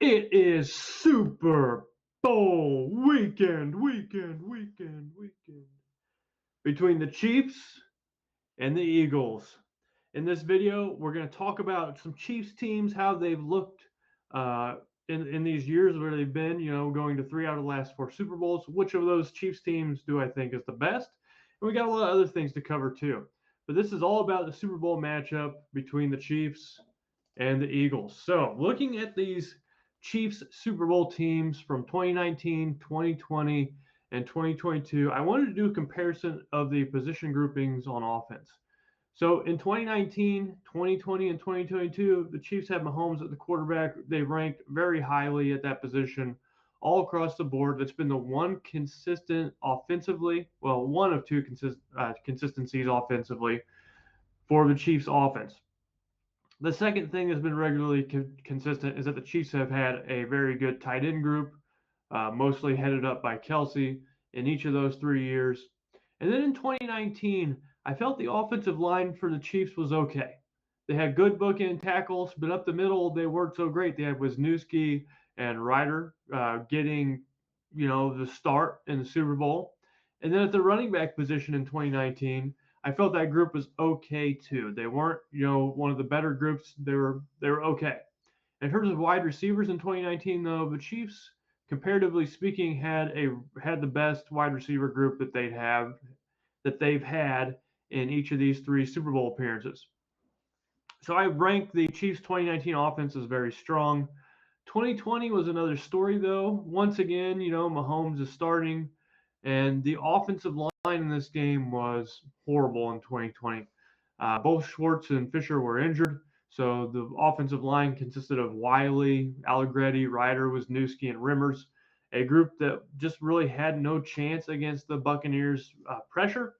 It is Super Bowl weekend between the Chiefs and the Eagles. In this video, we're going to talk about some Chiefs teams, how they've looked in these years where they've been, going to 3 out of the last 4 Super Bowls. Which of those Chiefs teams do I think is the best? And we got a lot of other things to cover too. But this is all about the Super Bowl matchup between the Chiefs and the Eagles. So looking at these Chiefs Super Bowl teams from 2019, 2020, and 2022, I wanted to do a comparison of the position groupings on offense. So in 2019, 2020, and 2022, the Chiefs had Mahomes at the quarterback. They ranked very highly at that position all across the board. That's been the one consistent offensively, well, one of two consistencies offensively for the Chiefs offense. The second thing that's been regularly consistent is that the Chiefs have had a very good tight end group, mostly headed up by Kelsey in each of those 3 years. And then in 2019, I felt the offensive line for the Chiefs was okay. They had good bookend tackles, but up the middle, they weren't so great. They had Wisniewski and Ryder getting, the start in the Super Bowl. And then at the running back position in 2019, I felt that group was okay too. They weren't, one of the better groups. They were okay. In terms of wide receivers in 2019, though, the Chiefs, comparatively speaking, had the best wide receiver group that they've had in each of these 3 Super Bowl appearances. So I ranked the Chiefs' 2019 offense as very strong. 2020 was another story, though. Once again, Mahomes is starting, and the offensive line in this game was horrible in 2020. Both Schwartz and Fisher were injured, so the offensive line consisted of Wiley, Allegretti, Ryder, Wisniewski, and Rimmers, a group that just really had no chance against the Buccaneers' pressure.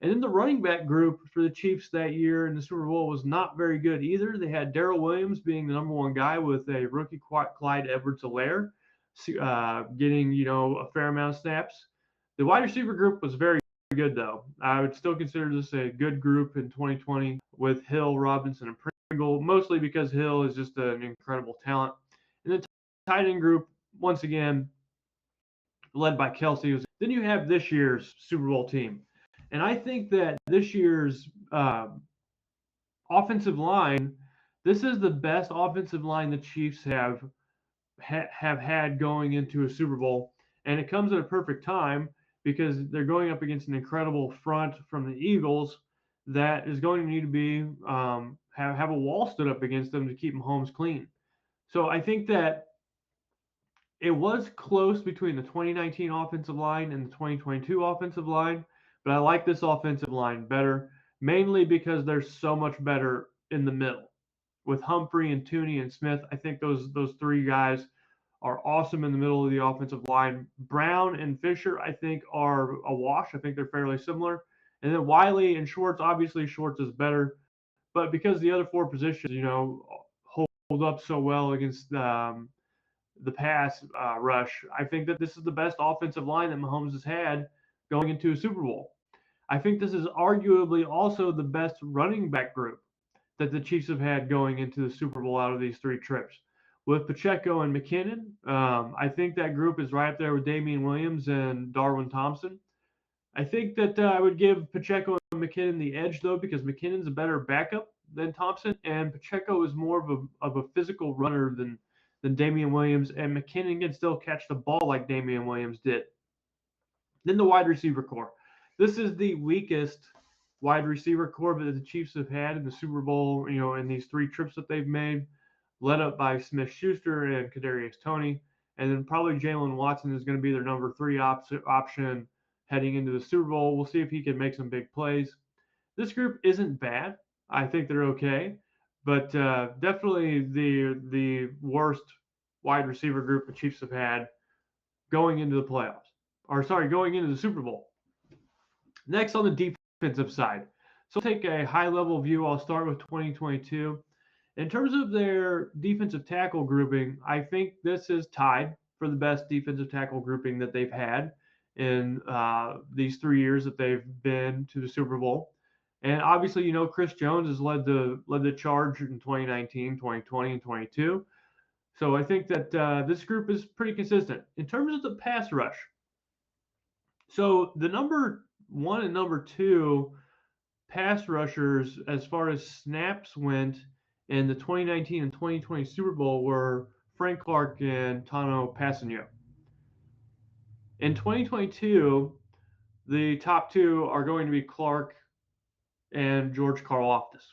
And then the running back group for the Chiefs that year in the Super Bowl was not very good either. They had Darrell Williams being the number 1 guy with a rookie Clyde Edwards-Helaire getting, a fair amount of snaps. The wide receiver group was very good, though. I would still consider this a good group in 2020 with Hill, Robinson, and Pringle, mostly because Hill is just an incredible talent. And the tight end group, once again, led by Kelsey. Then you have this year's Super Bowl team. And I think that this year's offensive line, this is the best offensive line the Chiefs have had going into a Super Bowl. And it comes at a perfect time because they're going up against an incredible front from the Eagles that is going to need to be have a wall stood up against them to keep Mahomes clean. So I think that it was close between the 2019 offensive line and the 2022 offensive line, but I like this offensive line better, mainly because they're so much better in the middle. With Humphrey and Tooney and Smith, I think those 3 guys are awesome in the middle of the offensive line. Brown and Fisher, I think, are a wash. I think they're fairly similar. And then Wiley and Schwartz, obviously Schwartz is better. But because the other 4 positions, hold up so well against the pass rush, I think that this is the best offensive line that Mahomes has had going into a Super Bowl. I think this is arguably also the best running back group that the Chiefs have had going into the Super Bowl out of these 3 trips. With Pacheco and McKinnon, I think that group is right up there with Damian Williams and Darwin Thompson. I think that I would give Pacheco and McKinnon the edge, though, because McKinnon's a better backup than Thompson, and Pacheco is more of a physical runner than Damian Williams, and McKinnon can still catch the ball like Damian Williams did. Then the wide receiver core. This is the weakest wide receiver core that the Chiefs have had in the Super Bowl, in these 3 trips that they've made, led up by Smith-Schuster and Kadarius Toney. And then probably Jalen Watson is going to be their number 3 option heading into the Super Bowl. We'll see if he can make some big plays. This group isn't bad. I think they're okay. But definitely the worst wide receiver group the Chiefs have had going into the playoffs. Going into the Super Bowl. Next on the defensive side. So take a high-level view. I'll start with 2022. In terms of their defensive tackle grouping, I think this is tied for the best defensive tackle grouping that they've had in these 3 years that they've been to the Super Bowl. And obviously, Chris Jones has led the charge in 2019, 2020, and 22. So I think that this group is pretty consistent. In terms of the pass rush, so the number one and number two pass rushers, as far as snaps went in the 2019 and 2020 Super Bowl, were Frank Clark and Tano Passanio. In 2022, the top two are going to be Clark and George Karlaftis.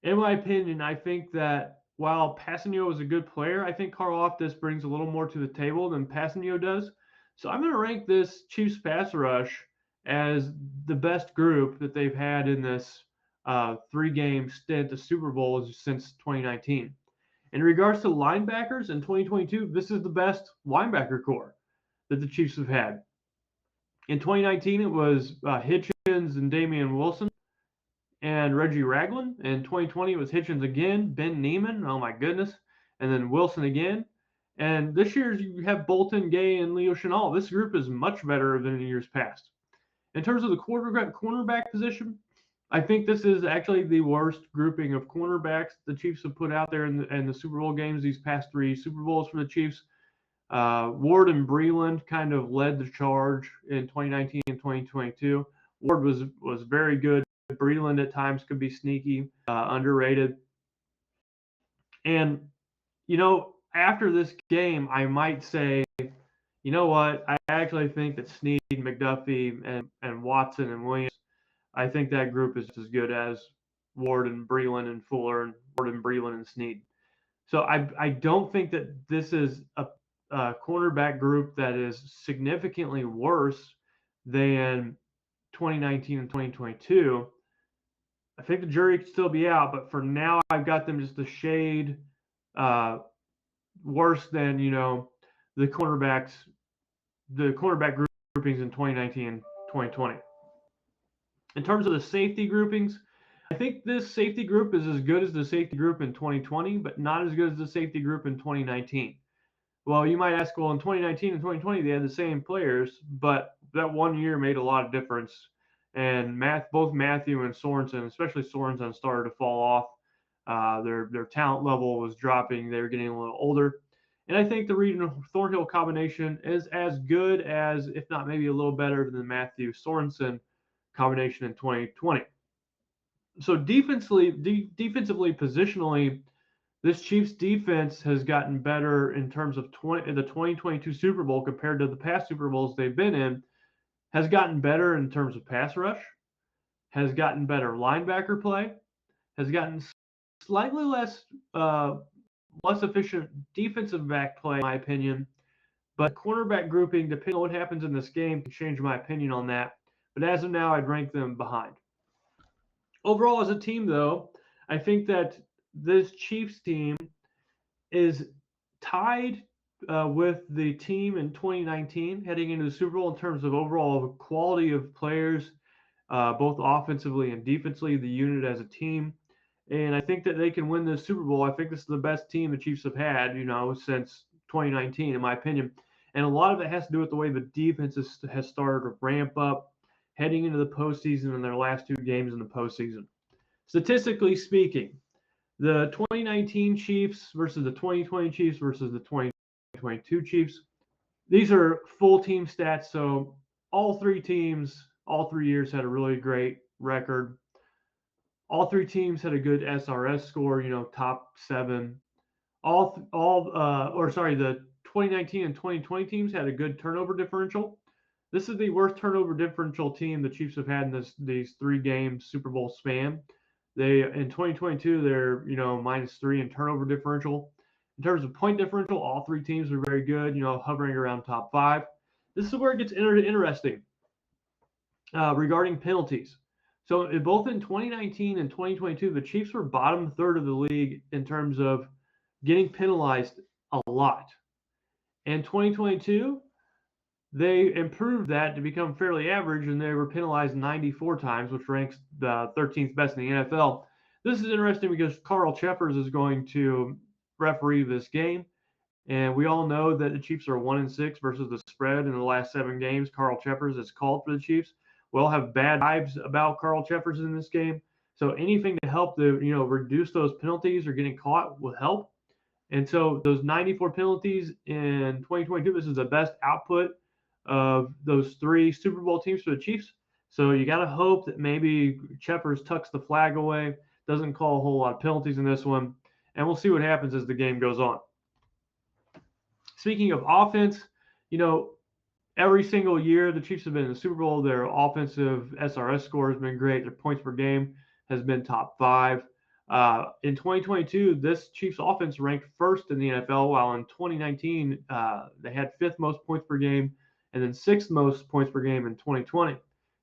In my opinion, I think that while Passanio is a good player, I think Karlaftis brings a little more to the table than Passanio does. So I'm going to rank this Chiefs pass rush as the best group that they've had in this three-game stint of Super Bowls since 2019. In regards to linebackers in 2022, this is the best linebacker core that the Chiefs have had. In 2019, it was Hitchens and Damian Wilson and Reggie Ragland. In 2020, it was Hitchens again, Ben Neiman, oh my goodness, and then Wilson again. And this year, you have Bolton, Gay, and Leo Chenal. This group is much better than in years past. In terms of the cornerback position, I think this is actually the worst grouping of cornerbacks the Chiefs have put out there in the Super Bowl games, these past three Super Bowls for the Chiefs. Ward and Breeland kind of led the charge in 2019 and 2022. Ward was very good. Breeland at times could be sneaky, underrated. And, after this game, I might say, you know what? I actually think that Snead, McDuffie, and Watson and Williams, I think that group is as good as Ward and Breeland and Fuller and Ward and Breeland and Snead. So I don't think that this is a cornerback group that is significantly worse than 2019 and 2022. I think the jury could still be out, but for now, I've got them just a shade worse than the cornerback groupings in 2019 and 2020. In terms of the safety groupings, I think this safety group is as good as the safety group in 2020, but not as good as the safety group in 2019. Well, you might ask, well, in 2019 and 2020, they had the same players, but that 1 year made a lot of difference. And both Matthew and Sorensen, especially Sorensen, started to fall off. Their talent level was dropping. They were getting a little older. And I think the Reed and Thornhill combination is as good as, if not maybe a little better than the Matthew Sorensen combination in 2020. So defensively, positionally, this Chiefs defense has gotten better in terms of in the 2022 Super Bowl compared to the past Super Bowls they've been in, has gotten better in terms of pass rush, has gotten better linebacker play, has gotten slightly less efficient defensive back play, in my opinion. But cornerback grouping, depending on what happens in this game, can change my opinion on that. But as of now, I'd rank them behind. Overall, as a team, though, I think that this Chiefs team is tied with the team in 2019 heading into the Super Bowl in terms of overall quality of players, both offensively and defensively, the unit as a team. And I think that they can win this Super Bowl. I think this is the best team the Chiefs have had, since 2019, in my opinion. And a lot of it has to do with the way the defense has started to ramp up heading into the postseason in their last two games in the postseason. Statistically speaking, the 2019 Chiefs versus the 2020 Chiefs versus the 2022 Chiefs. These are full team stats. So all three teams, all 3 years had a really great record. All three teams had a good SRS score, top 7. The 2019 and 2020 teams had a good turnover differential. This is the worst turnover differential team the Chiefs have had in these 3-game Super Bowl span. In 2022, they're -3 in turnover differential. In terms of point differential, all three teams are very good, hovering around top 5. This is where it gets interesting regarding penalties. So both in 2019 and 2022, the Chiefs were bottom third of the league in terms of getting penalized a lot. In 2022, they improved that to become fairly average, and they were penalized 94 times, which ranks the 13th best in the NFL. This is interesting because Carl Cheffers is going to referee this game, and we all know that the Chiefs are 1-6 versus the spread in the last 7 games. Carl Cheffers has called for the Chiefs. We all have bad vibes about Carl Cheffers in this game, so anything to help reduce those penalties or getting caught will help. And so those 94 penalties in 2022, this is the best output of those three Super Bowl teams for the Chiefs. So you got to hope that maybe Cheppers tucks the flag away, doesn't call a whole lot of penalties in this one, and we'll see what happens as the game goes on. Speaking of offense, every single year the Chiefs have been in the Super Bowl, their offensive SRS score has been great. Their points per game has been top 5. In 2022, this Chiefs offense ranked first in the NFL, while in 2019 they had 5th most points per game and then 6th most points per game in 2020. In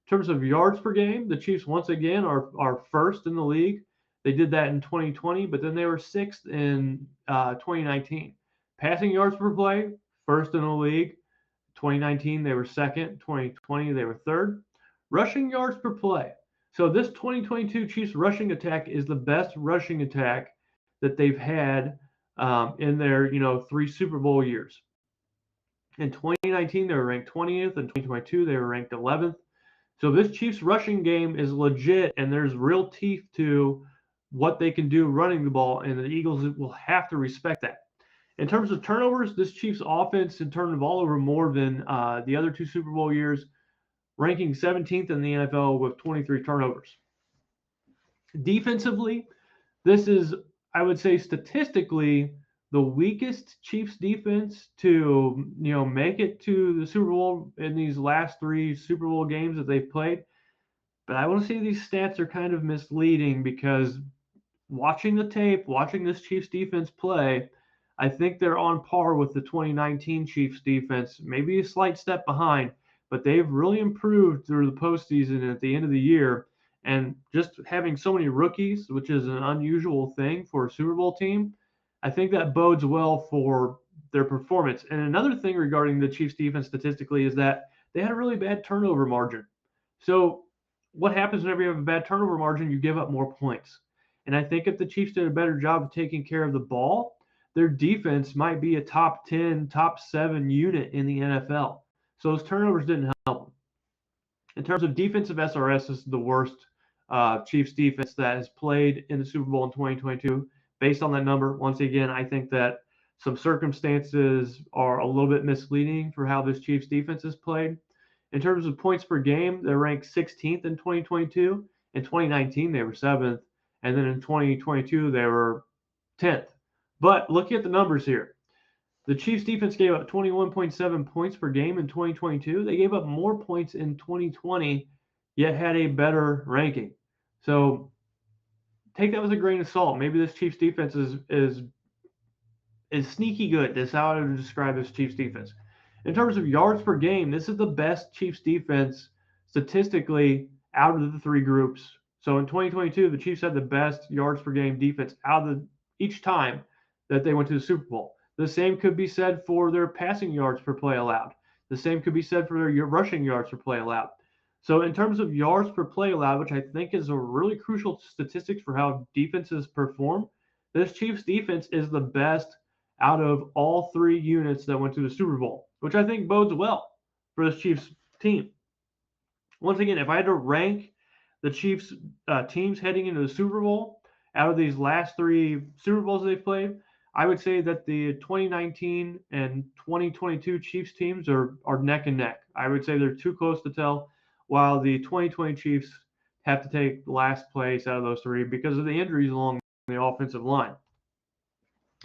terms of yards per game, the Chiefs once again are first in the league. They did that in 2020, but then they were 6th in 2019. Passing yards per play, first in the league. 2019, they were 2nd. 2020, they were 3rd. Rushing yards per play. So this 2022 Chiefs rushing attack is the best rushing attack that they've had in their 3 Super Bowl years. In 2019, they were ranked 20th. In 2022, they were ranked 11th. So this Chiefs rushing game is legit, and there's real teeth to what they can do running the ball, and the Eagles will have to respect that. In terms of turnovers, this Chiefs offense had turned the ball over more than the other 2 Super Bowl years, ranking 17th in the NFL with 23 turnovers. Defensively, this is, I would say, statistically the weakest Chiefs defense to make it to the Super Bowl in these last 3 Super Bowl games that they've played. But I want to say these stats are kind of misleading because watching the tape, watching this Chiefs defense play, I think they're on par with the 2019 Chiefs defense, maybe a slight step behind, but they've really improved through the postseason and at the end of the year. And just having so many rookies, which is an unusual thing for a Super Bowl team, I think that bodes well for their performance. And another thing regarding the Chiefs defense statistically is that they had a really bad turnover margin. So what happens whenever you have a bad turnover margin? You give up more points. And I think if the Chiefs did a better job of taking care of the ball, their defense might be a top 10, top 7 unit in the NFL. So those turnovers didn't help them. In terms of defensive SRS, this is the worst Chiefs defense that has played in the Super Bowl in 2022. Based on that number, once again, I think that some circumstances are a little bit misleading for how this Chiefs defense is played. In terms of points per game, they're ranked 16th in 2022. In 2019, they were 7th. And then in 2022, they were 10th. But looking at the numbers here, the Chiefs defense gave up 21.7 points per game in 2022. They gave up more points in 2020, yet had a better ranking. So take that with a grain of salt. Maybe this Chiefs defense is sneaky good. That's how I would describe this Chiefs defense. In terms of yards per game, this is the best Chiefs defense statistically out of the 3 groups. So in 2022, the Chiefs had the best yards per game defense out of each time that they went to the Super Bowl. The same could be said for their passing yards per play allowed. The same could be said for their rushing yards per play allowed. So in terms of yards per play allowed, which I think is a really crucial statistics for how defenses perform, this Chiefs defense is the best out of all 3 units that went to the Super Bowl, which I think bodes well for this Chiefs team. Once again, if I had to rank the Chiefs teams heading into the Super Bowl out of these last 3 Super Bowls they've played, I would say that the 2019 and 2022 Chiefs teams are neck and neck. I would say they're too close to tell, while the 2020 Chiefs have to take last place out of those 3 because of the injuries along the offensive line.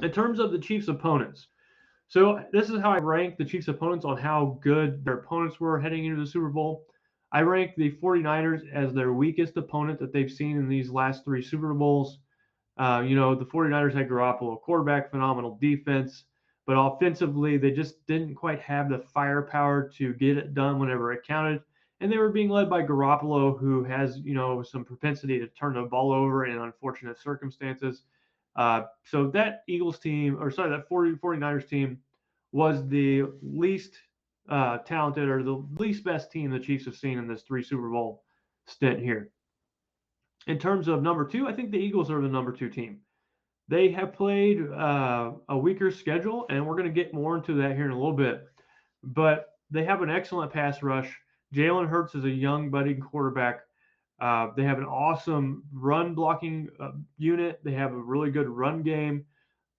In terms of the Chiefs' opponents, so this is how I rank the Chiefs' opponents on how good their opponents were heading into the Super Bowl. I rank the 49ers as their weakest opponent that they've seen in these last 3 Super Bowls. The 49ers had Garoppolo, quarterback, phenomenal defense, but offensively, they just didn't quite have the firepower to get it done whenever it counted. And they were being led by Garoppolo, who has, some propensity to turn the ball over in unfortunate circumstances. So that that 49ers team was the least talented or the least best team the Chiefs have seen in this 3 Super Bowl stint here. In terms of number 2, I think the Eagles are the number 2 team. They have played a weaker schedule, and we're going to get more into that here in a little bit. But they have an excellent pass rush. Jalen Hurts is a young, budding quarterback. They have an awesome run blocking unit. They have a really good run game.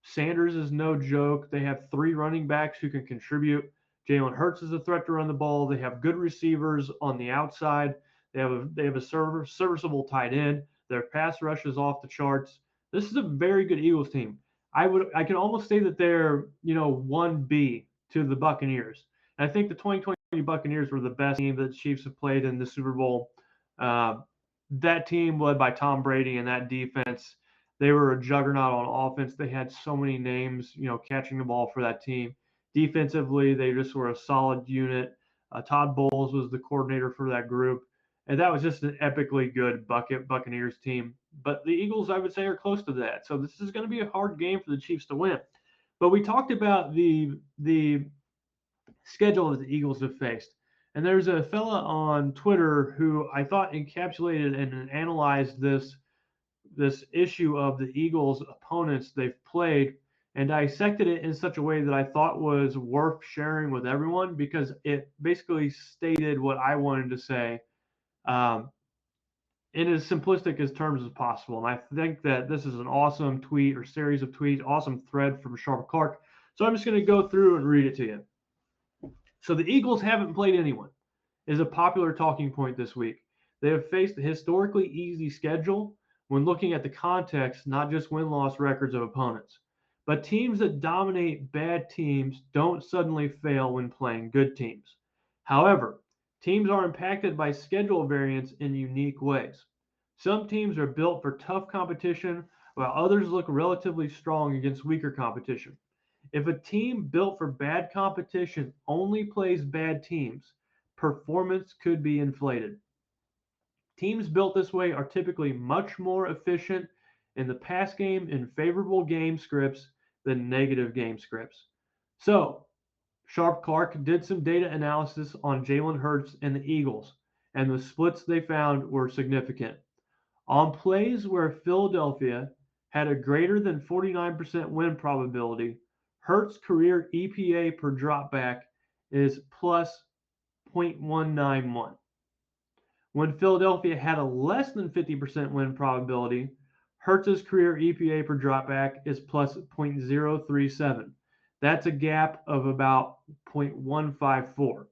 Sanders is no joke. They have 3 running backs who can contribute. Jalen Hurts is a threat to run the ball. They have good receivers on the outside. They have a serviceable tight end. Their pass rush is off the charts. This is a very good Eagles team. I can almost say that they're 1B to the Buccaneers. And I think the 2020 Buccaneers were the best team that the Chiefs have played in the Super Bowl. That team led by Tom Brady and that defense, they were a juggernaut on offense. They had so many names, catching the ball for that team. Defensively, they just were a solid unit. Todd Bowles was the coordinator for that group, and that was just an epically good Buccaneers team. But the Eagles, I would say, are close to that. So this is going to be a hard game for the Chiefs to win. But we talked about the schedule that the Eagles have faced. And there's a fella on Twitter who I thought encapsulated and analyzed this issue of the Eagles' opponents they've played and dissected it in such a way that I thought was worth sharing with everyone because it basically stated what I wanted to say in as simplistic as terms as possible. And I think that this is an awesome tweet or series of tweets, awesome thread from Sharp Clark. So I'm just going to go through and read it to you. So the Eagles haven't played anyone is a popular talking point this week. They have faced a historically easy schedule when looking at the context, not just win-loss records of opponents. But teams that dominate bad teams don't suddenly fail when playing good teams. However, teams are impacted by schedule variance in unique ways. Some teams are built for tough competition, while others look relatively strong against weaker competition. If a team built for bad competition only plays bad teams, performance could be inflated. Teams built this way are typically much more efficient in the pass game in favorable game scripts than negative game scripts. So, Sharp Clark did some data analysis on Jalen Hurts and the Eagles, and the splits they found were significant. On plays where Philadelphia had a greater than 49% win probability, Hurts' career EPA per dropback is plus 0.191. When Philadelphia had a less than 50% win probability, Hurts' career EPA per dropback is plus 0.037. That's a gap of about 0.154.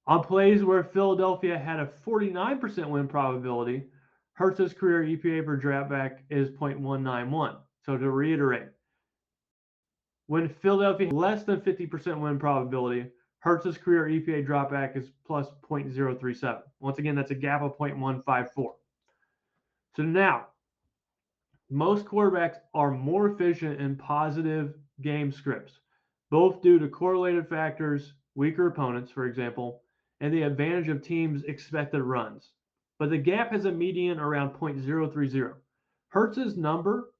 On plays where Philadelphia had a 49% win probability, Hurts' career EPA per dropback is 0.191. So to reiterate, when Philadelphia had less than 50% win probability, Hurts' career EPA dropback is plus 0.037. Once again, that's a gap of 0.154. So now, most quarterbacks are more efficient in positive game scripts, both due to correlated factors, weaker opponents, for example, and the advantage of teams' expected runs. But the gap has a median around 0.030. Hurts' number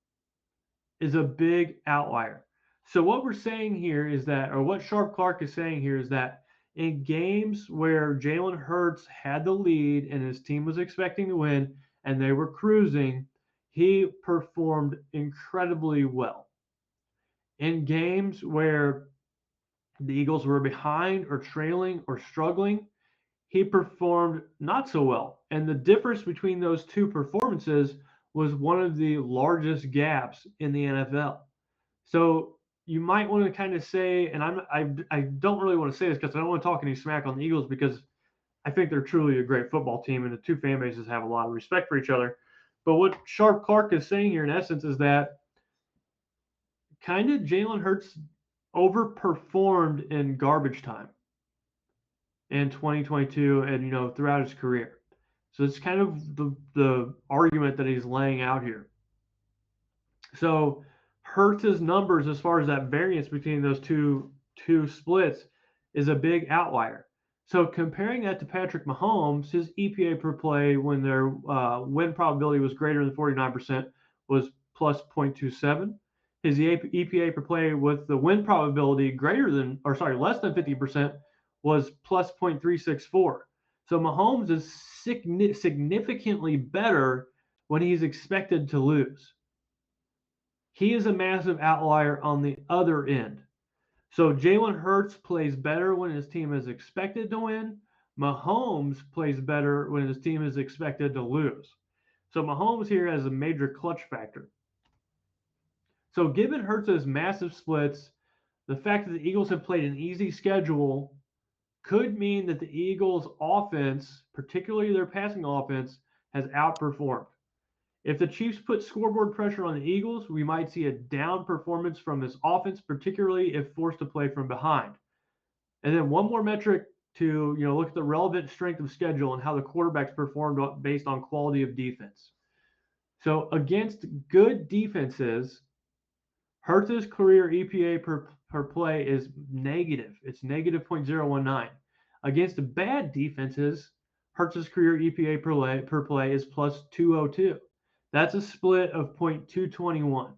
is a big outlier. So what we're saying here is that, or what Sharp Clark is saying here is that in games where Jalen Hurts had the lead and his team was expecting to win and they were cruising, he performed incredibly well. In games where the Eagles were behind or trailing or struggling, he performed not so well. And the difference between those two performances was one of the largest gaps in the NFL. So you might want to kind of say, and I don't really want to say this because I don't want to talk any smack on the Eagles because I think they're truly a great football team and the two fan bases have a lot of respect for each other. But what Sharp Clark is saying here in essence is that kind of Jalen Hurts overperformed in garbage time in 2022 and throughout his career. So it's kind of the argument that he's laying out here. So Hurts' numbers as far as that variance between those two splits is a big outlier. So comparing that to Patrick Mahomes, his EPA per play when their win probability was greater than 49% was plus 0.27. His EPA per play with the win probability less than 50% was plus 0.364. So Mahomes is significantly better when he's expected to lose. He is a massive outlier on the other end. So Jalen Hurts plays better when his team is expected to win. Mahomes plays better when his team is expected to lose. So Mahomes here has a major clutch factor. So given Hurts's massive splits, the fact that the Eagles have played an easy schedule could mean that the Eagles' offense, particularly their passing offense, has outperformed. If the Chiefs put scoreboard pressure on the Eagles, we might see a down performance from this offense, particularly if forced to play from behind. And then one more metric to look at the relevant strength of schedule and how the quarterbacks performed based on quality of defense. So against good defenses, Hurts's career EPA per play is negative. It's negative 0.019. Against bad defenses, Hurts's career EPA per play is plus 202. That's a split of 0.221.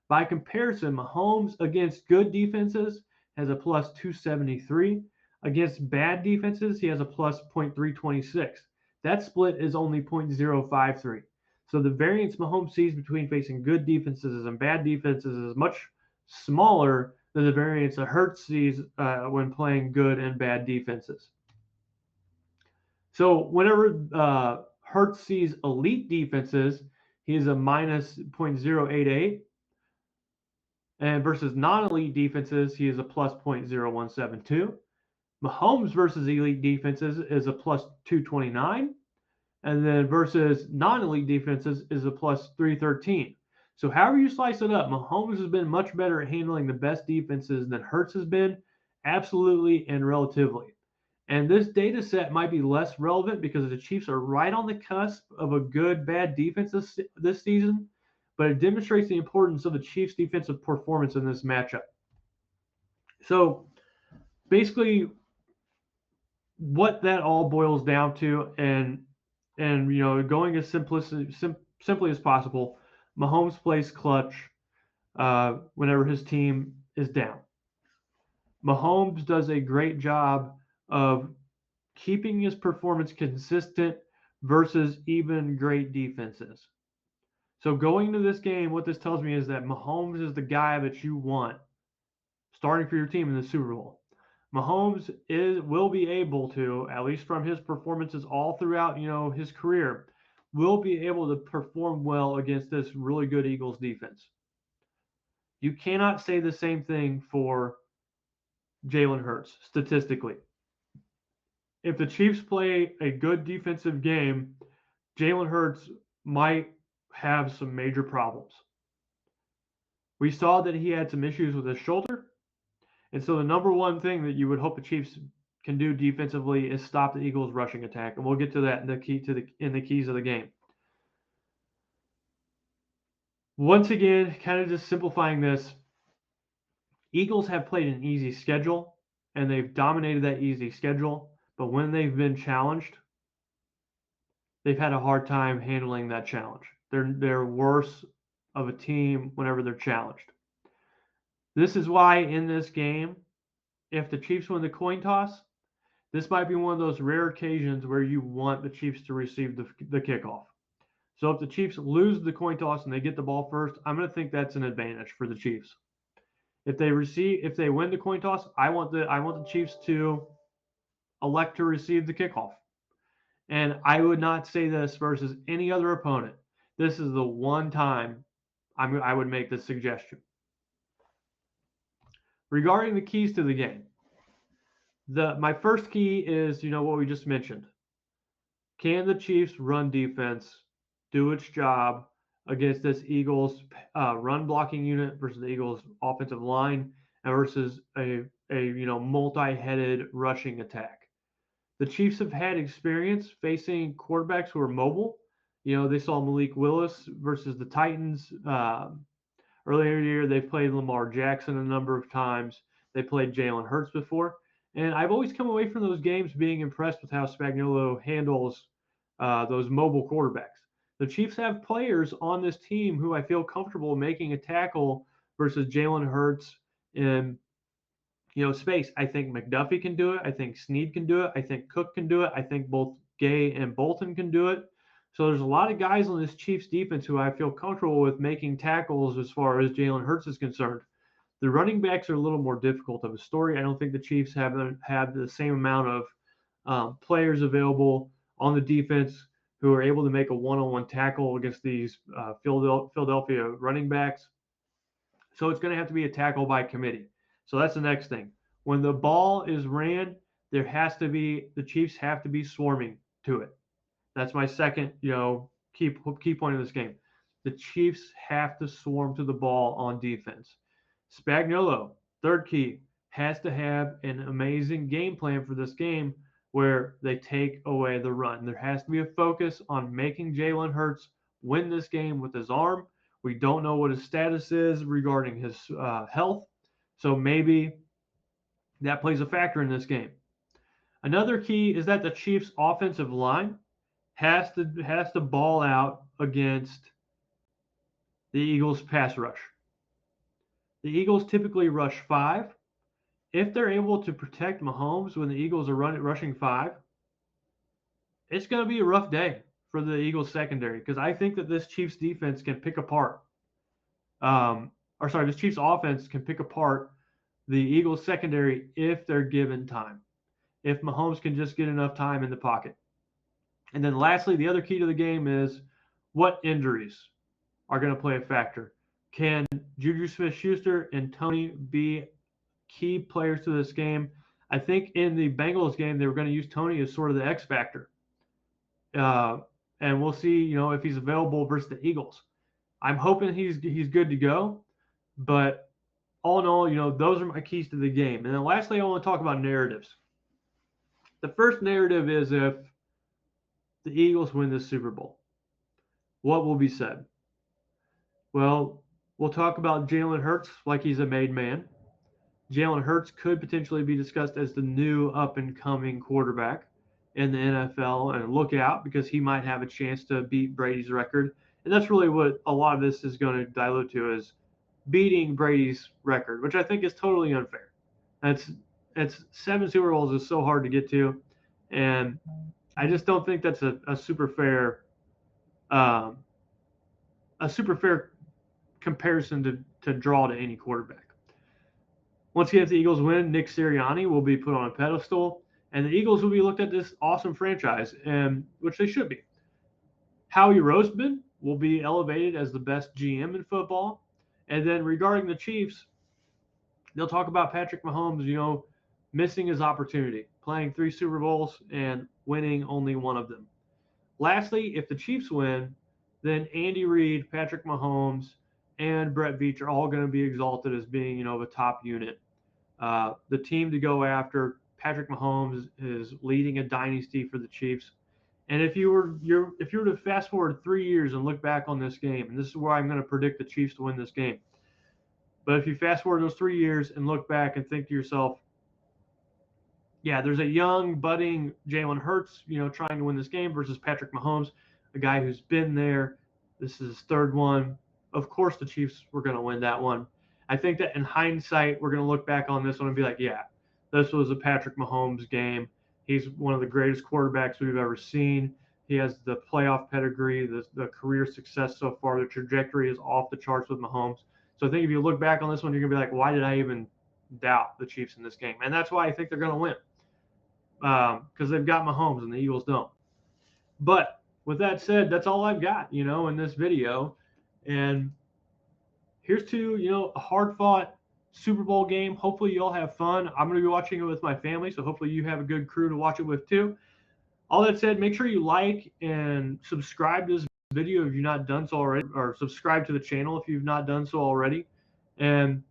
By comparison, Mahomes against good defenses has a plus 273. Against bad defenses, he has a plus 0.326. That split is only 0.053. So the variance Mahomes sees between facing good defenses and bad defenses is much smaller than the variance that Hurts sees when playing good and bad defenses. So whenever Hurts sees elite defenses, he is a minus 0.088. And versus non-elite defenses, he is a plus 0.0172. Mahomes versus elite defenses is a plus 229. And then versus non-elite defenses is a plus 313. So however you slice it up, Mahomes has been much better at handling the best defenses than Hurts has been, absolutely and relatively. And this data set might be less relevant because the Chiefs are right on the cusp of a good-bad defense this season, but it demonstrates the importance of the Chiefs' defensive performance in this matchup. So basically, what that all boils down to, and going as simply as possible, Mahomes plays clutch whenever his team is down. Mahomes does a great job of keeping his performance consistent versus even great defenses. So going into this game, what this tells me is that Mahomes is the guy that you want starting for your team in the Super Bowl. Mahomes will be able to, at least from his performances all throughout, his career, will be able to perform well against this really good Eagles defense. You cannot say the same thing for Jalen Hurts statistically. If the Chiefs play a good defensive game, Jalen Hurts might have some major problems. We saw that he had some issues with his shoulder. And so the number one thing that you would hope the Chiefs can do defensively is stop the Eagles' rushing attack. And we'll get to that in the keys of the game. Once again, kind of just simplifying this, Eagles have played an easy schedule, and they've dominated that easy schedule. But when they've been challenged, they've had a hard time handling that challenge. They're worse of a team whenever they're challenged. This is why in this game, if the Chiefs win the coin toss, this might be one of those rare occasions where you want the Chiefs to receive the kickoff. So if the Chiefs lose the coin toss and they get the ball first, I'm going to think that's an advantage for the Chiefs. If they win the coin toss, I want the Chiefs to elect to receive the kickoff. And I would not say this versus any other opponent. This is the one time I would make this suggestion. Regarding the keys to the game, my first key is what we just mentioned. Can the Chiefs run defense do its job against this Eagles run blocking unit versus the Eagles offensive line and versus a multi-headed rushing attack? The Chiefs have had experience facing quarterbacks who are mobile. They saw Malik Willis versus the Titans earlier in the year. They've played Lamar Jackson a number of times. They played Jalen Hurts before. And I've always come away from those games being impressed with how Spagnuolo handles those mobile quarterbacks. The Chiefs have players on this team who I feel comfortable making a tackle versus Jalen Hurts in space. I think McDuffie can do it. I think Snead can do it. I think Cook can do it. I think both Gay and Bolton can do it. So there's a lot of guys on this Chiefs defense who I feel comfortable with making tackles as far as Jalen Hurts is concerned. The running backs are a little more difficult of a story. I don't think the Chiefs haven't had the same amount of players available on the defense who are able to make a one-on-one tackle against these Philadelphia running backs. So it's going to have to be a tackle by committee. So that's the next thing. When the ball is ran, the Chiefs have to be swarming to it. That's my second, key point of this game. The Chiefs have to swarm to the ball on defense. Spagnuolo, third key, has to have an amazing game plan for this game where they take away the run. There has to be a focus on making Jalen Hurts win this game with his arm. We don't know what his status is regarding his health, so maybe that plays a factor in this game. Another key is that the Chiefs' offensive line has to ball out against the Eagles' pass rush. The Eagles typically rush 5. If they're able to protect Mahomes when the Eagles are rushing 5, it's going to be a rough day for the Eagles secondary, because I think that this Chiefs defense can pick apart. This Chiefs offense can pick apart the Eagles secondary if they're given time. If Mahomes can just get enough time in the pocket. And then lastly, the other key to the game is what injuries are going to play a factor. Can Juju Smith-Schuster and Tony be key players to this game? I think in the Bengals game, they were going to use Tony as sort of the X factor. And we'll see, if he's available versus the Eagles. I'm hoping he's good to go. But all in all, those are my keys to the game. And then lastly, I want to talk about narratives. The first narrative is if the Eagles win this Super Bowl, what will be said? Well, we'll talk about Jalen Hurts like he's a made man. Jalen Hurts could potentially be discussed as the new up-and-coming quarterback in the NFL, and look out because he might have a chance to beat Brady's record. And that's really what a lot of this is going to dilute to, is beating Brady's record, which I think is totally unfair. It's 7 Super Bowls is so hard to get to, and I just don't think that's a super fair comparison to draw to any quarterback. Once again, if the Eagles win, Nick Sirianni will be put on a pedestal, and the Eagles will be looked at this awesome franchise, and which they should be. Howie Roseman will be elevated as the best GM in football. And then regarding the Chiefs, they'll talk about Patrick Mahomes, missing his opportunity, playing 3 Super Bowls and winning only one of them. Lastly, if the Chiefs win, then Andy Reid, Patrick Mahomes, and Brett Veach are all going to be exalted as being, the top unit. The team to go after. Patrick Mahomes is leading a dynasty for the Chiefs. And if you were to fast forward 3 years and look back on this game, and this is where I'm going to predict the Chiefs to win this game. But if you fast forward those 3 years and look back and think to yourself, yeah, there's a young, budding Jalen Hurts, trying to win this game versus Patrick Mahomes, a guy who's been there. This is his 3rd one. Of course, the Chiefs were going to win that one. I think that in hindsight, we're going to look back on this one and be like, yeah, this was a Patrick Mahomes game. He's one of the greatest quarterbacks we've ever seen. He has the playoff pedigree, the career success so far. The trajectory is off the charts with Mahomes. So I think if you look back on this one, you're going to be like, why did I even doubt the Chiefs in this game? And that's why I think they're going to win, because they've got Mahomes and the Eagles don't. But with that said, that's all I've got, in this video. And here's to, a hard-fought Super Bowl game. Hopefully you all have fun. I'm going to be watching it with my family, so hopefully you have a good crew to watch it with too. All that said, make sure you like and subscribe to this video if you've not done so already, or subscribe to the channel if you've not done so already. And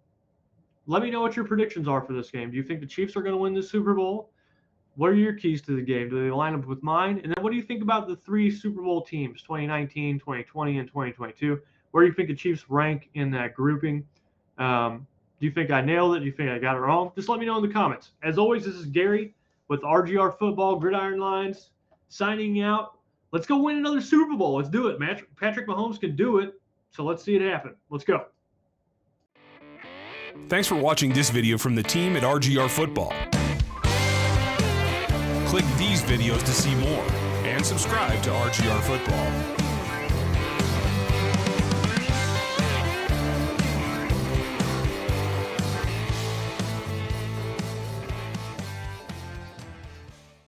let me know what your predictions are for this game. Do you think the Chiefs are going to win this Super Bowl? What are your keys to the game? Do they line up with mine? And then what do you think about the 3 Super Bowl teams, 2019, 2020, and 2022? Where do you think the Chiefs rank in that grouping? Do you think I nailed it? Do you think I got it wrong? Just let me know in the comments. As always, this is Gary with RGR Football Gridiron Lines signing out. Let's go win another Super Bowl. Let's do it, man. Patrick Mahomes can do it, so let's see it happen. Let's go. Thanks for watching this video from the team at RGR Football. Click these videos to see more and subscribe to RGR Football.